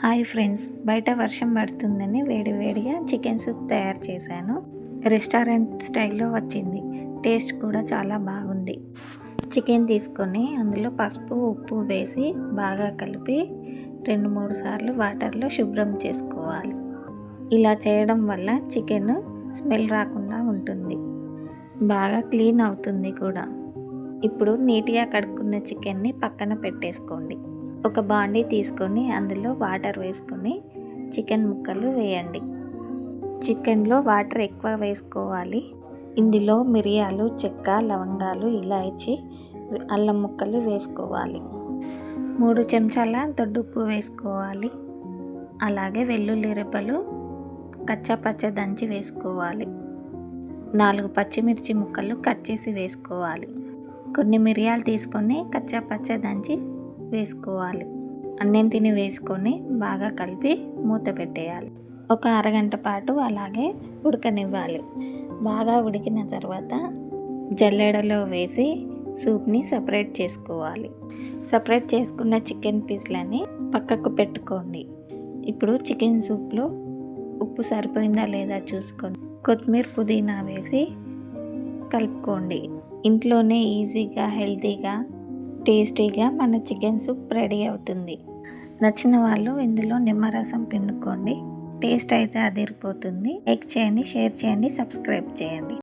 Hi friends, బయట వర్షం పడుతుందని వేడివేడిగా చికెన్ సూప్ తయారు చేశాను. రెస్టారెంట్ స్టైల్లో వచ్చింది. టేస్ట్ కూడా చాలా బాగుంది. చికెన్ తీసుకొని అందులో పసుపు, ఉప్పు వేసి బాగా కలిపి 2-3 సార్లు వాటర్లో శుభ్రం చేసుకోవాలి. ఇలా చేయడం వల్ల చికెన్ స్మెల్ రాకుండా ఉంటుంది. బాగా క్లీన్ అవుతుంది కూడా. ఇప్పుడు నీట్గా కడుక్కున్న చికెన్ని పక్కన పెట్టేసుకోండి. ఒక బాండీ తీసుకొని అందులో వాటర్ వేసుకొని చికెన్ ముక్కలు వేయండి. చికెన్లో వాటర్ ఎక్కువ వేసుకోవాలి. ఇందులో మిరియాలు, చెక్క, లవంగాలు, ఇలాచి, అల్లం ముక్కలు వేసుకోవాలి. 3 చెంచాల దొడ్డుప్పు వేసుకోవాలి. అలాగే వెల్లుల్లి రెబ్బలు కచ్చాపచ్చ దంచి వేసుకోవాలి. 4 పచ్చిమిర్చి ముక్కలు కట్ చేసి వేసుకోవాలి. కొన్ని మిరియాలు తీసుకొని కచ్చాపచ్చ దంచి వేసుకోవాలి. అన్నింటిని వేసుకొని బాగా కలిపి మూత పెట్టేయాలి. ఒక అరగంట పాటు అలాగే ఉడకనివ్వాలి. బాగా ఉడికిన తర్వాత జల్లెడలో వేసి సూప్ని సపరేట్ చేసుకోవాలి. సపరేట్ చేసుకున్న చికెన్ పీస్లని పక్కకు పెట్టుకోండి. ఇప్పుడు చికెన్ సూప్లో ఉప్పు సరిపోయిందా లేదా చూసుకొని కొత్తిమీర, పుదీనా వేసి కలుపుకోండి. ఇంట్లోనే ఈజీగా, హెల్తీగా, టేస్టీగా మన చికెన్ సూప్ రెడీ అవుతుంది. నచ్చిన వాళ్ళు ఇందులో నిమ్మరసం పిండుకోండి. టేస్ట్ అయితే అదిరిపోతుంది. లైక్ చేయండి, షేర్ చేయండి, సబ్స్క్రైబ్ చేయండి.